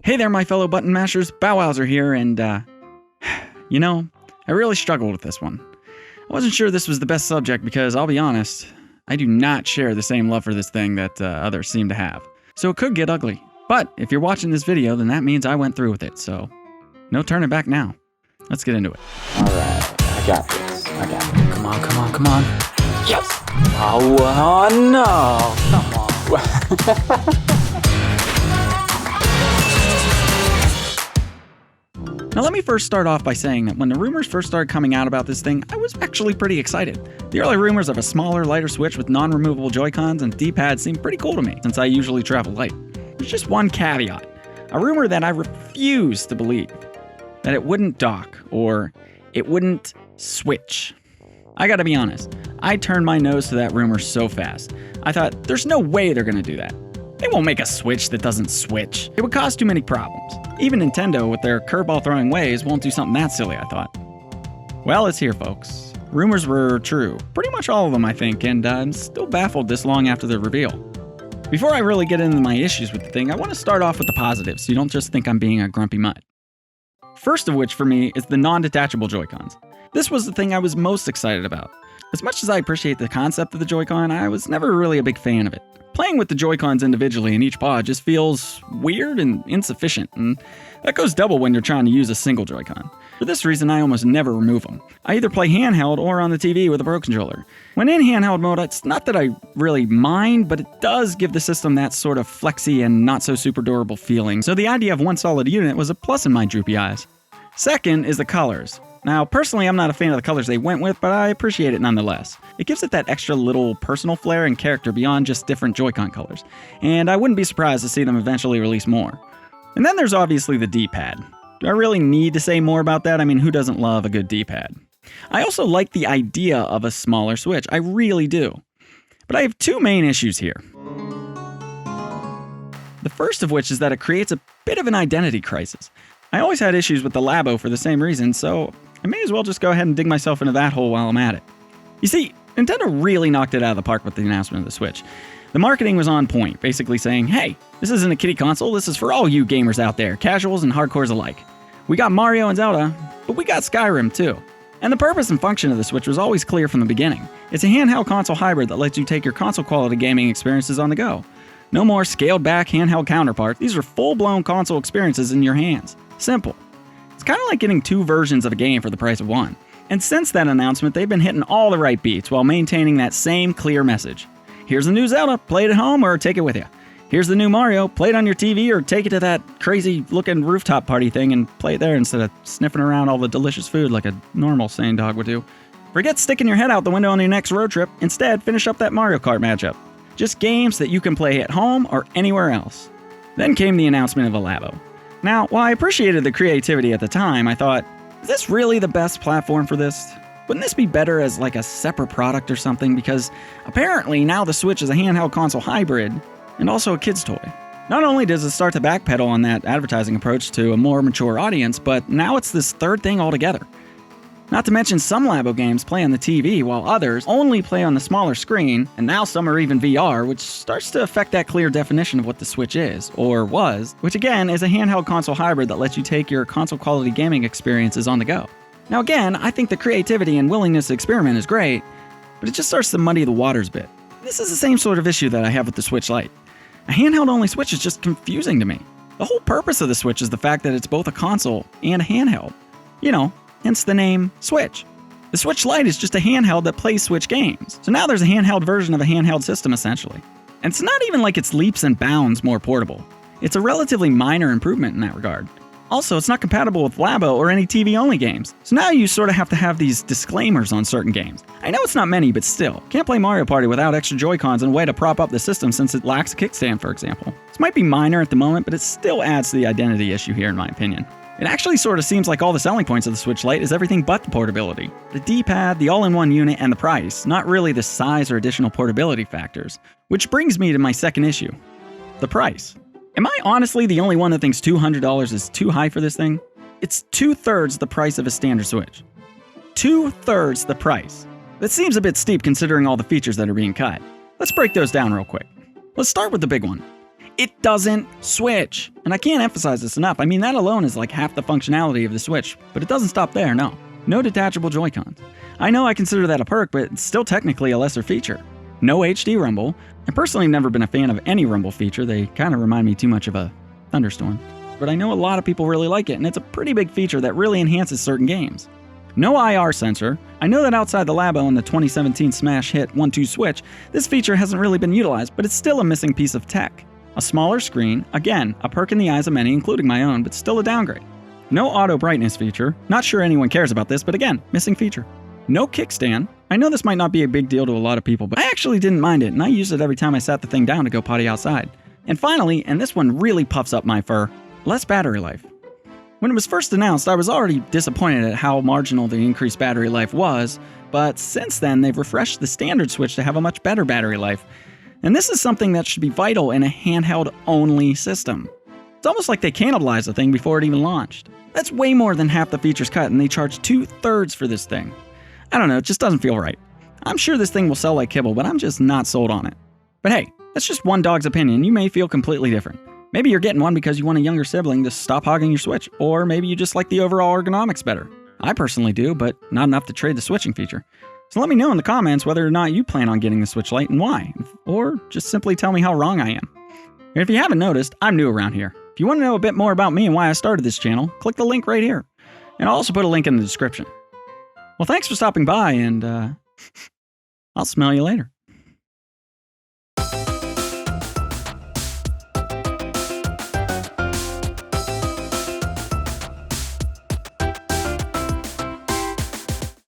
Hey there, my fellow button mashers, BOW-WOWSER here, and, you know, I really struggled with this one. I wasn't sure this was the best subject because, I'll be honest, I do not share the same love for this thing that others seem to have. So it could get ugly. But if you're watching this video, then that means I went through with it, so no turning back now. Let's get into it. Alright, I got this. I got it. Come on, come on, come on. Yes! Oh, no! Come on. Now let me first start off by saying that when the rumors first started coming out about this thing, I was actually pretty excited. The early rumors of a smaller, lighter Switch with non-removable Joy-Cons and D-pad seemed pretty cool to me, since I usually travel light. There's just one caveat, a rumor that I refuse to believe, that it wouldn't dock, or it wouldn't switch. I gotta be honest, I turned my nose to that rumor so fast. I thought, there's no way they're gonna do that. They won't make a Switch that doesn't switch. It would cause too many problems. Even Nintendo, with their curveball throwing ways, won't do something that silly, I thought. Well, it's here, folks. Rumors were true. Pretty much all of them, I think, and I'm still baffled this long after the reveal. Before I really get into my issues with the thing, I want to start off with the positives, so you don't just think I'm being a grumpy mutt. First of which, for me, is the non-detachable Joy-Cons. This was the thing I was most excited about. As much as I appreciate the concept of the Joy-Con, I was never really a big fan of it. Playing with the Joy-Cons individually in each pod just feels weird and insufficient, and that goes double when you're trying to use a single Joy-Con. For this reason, I almost never remove them. I either play handheld or on the TV with a Pro Controller. When in handheld mode, it's not that I really mind, but it does give the system that sort of flexy and not so super durable feeling, so the idea of one solid unit was a plus in my droopy eyes. Second is the colors. Now, personally, I'm not a fan of the colors they went with, but I appreciate it nonetheless. It gives it that extra little personal flair and character beyond just different Joy-Con colors, and I wouldn't be surprised to see them eventually release more. And then there's obviously the D-pad. Do I really need to say more about that? I mean, who doesn't love a good D-pad? I also like the idea of a smaller Switch, I really do. But I have two main issues here. The first of which is that it creates a bit of an identity crisis. I always had issues with the Labo for the same reason, so I may as well just go ahead and dig myself into that hole while I'm at it. You see, Nintendo really knocked it out of the park with the announcement of the Switch. The marketing was on point, basically saying, hey, this isn't a kiddie console, this is for all you gamers out there, casuals and hardcores alike. We got Mario and Zelda, but we got Skyrim too. And the purpose and function of the Switch was always clear from the beginning. It's a handheld console hybrid that lets you take your console quality gaming experiences on the go. No more scaled back handheld counterparts, these are full-blown console experiences in your hands. Simple. It's kind of like getting two versions of a game for the price of one. And since that announcement, they've been hitting all the right beats while maintaining that same clear message. Here's the new Zelda, play it at home or take it with you. Here's the new Mario, play it on your TV or take it to that crazy looking rooftop party thing and play it there instead of sniffing around all the delicious food like a normal sane dog would do. Forget sticking your head out the window on your next road trip, instead finish up that Mario Kart matchup. Just games that you can play at home or anywhere else. Then came the announcement of a Labo. Now, while I appreciated the creativity at the time, I thought, is this really the best platform for this? Wouldn't this be better as like a separate product or something? Because apparently now the Switch is a handheld console hybrid and also a kid's toy. Not only does it start to backpedal on that advertising approach to a more mature audience, but now it's this third thing altogether. Not to mention some Labo games play on the TV while others only play on the smaller screen, and now some are even VR, which starts to affect that clear definition of what the Switch is, or was, which again is a handheld console hybrid that lets you take your console quality gaming experiences on the go. Now again, I think the creativity and willingness to experiment is great, but it just starts to muddy the waters a bit. This is the same sort of issue that I have with the Switch Lite. A handheld-only Switch is just confusing to me. The whole purpose of the Switch is the fact that it's both a console and a handheld. You know, hence the name Switch. The Switch Lite is just a handheld that plays Switch games. So now there's a handheld version of a handheld system essentially. And it's not even like it's leaps and bounds more portable. It's a relatively minor improvement in that regard. Also, it's not compatible with Labo or any TV-only games. So now you sort of have to have these disclaimers on certain games. I know it's not many, but still. Can't play Mario Party without extra Joy-Cons and a way to prop up the system since it lacks a kickstand, for example. This might be minor at the moment, but it still adds to the identity issue here in my opinion. It actually sort of seems like all the selling points of the Switch Lite is everything but the portability. The D-pad, the all-in-one unit, and the price, not really the size or additional portability factors. Which brings me to my second issue. The price. Am I honestly the only one that thinks $200 is too high for this thing? It's 2/3 the price of a standard Switch. 2/3 the price. That seems a bit steep considering all the features that are being cut. Let's break those down real quick. Let's start with the big one. It doesn't switch. And I can't emphasize this enough. I mean, that alone is like half the functionality of the Switch, but it doesn't stop there, no. No detachable Joy-Cons. I know I consider that a perk, but it's still technically a lesser feature. No HD rumble. I personally have never been a fan of any rumble feature. They kind of remind me too much of a thunderstorm. But I know a lot of people really like it, and it's a pretty big feature that really enhances certain games. No IR sensor. I know that outside the Labo and the 2017 smash hit 1-2 Switch, this feature hasn't really been utilized, but it's still a missing piece of tech. A smaller screen, again, a perk in the eyes of many, including my own, but still a downgrade. No auto brightness feature. Not sure anyone cares about this, but again, missing feature. No kickstand. I know this might not be a big deal to a lot of people, but I actually didn't mind it, and I used it every time I sat the thing down to go potty outside. And finally, and this one really puffs up my fur, less battery life. When it was first announced, I was already disappointed at how marginal the increased battery life was, but since then they've refreshed the standard Switch to have a much better battery life. And this is something that should be vital in a handheld-only system. It's almost like they cannibalized the thing before it even launched. That's way more than half the features cut, and they charge 2/3 for this thing. I don't know, it just doesn't feel right. I'm sure this thing will sell like kibble, but I'm just not sold on it. But hey, that's just one dog's opinion. You may feel completely different. Maybe you're getting one because you want a younger sibling to stop hogging your Switch, or maybe you just like the overall ergonomics better. I personally do, but not enough to trade the switching feature. So let me know in the comments whether or not you plan on getting the Switch Lite and why, or just simply tell me how wrong I am. And if you haven't noticed, I'm new around here. If you want to know a bit more about me and why I started this channel, click the link right here. And I'll also put a link in the description. Well, thanks for stopping by, and I'll smell you later.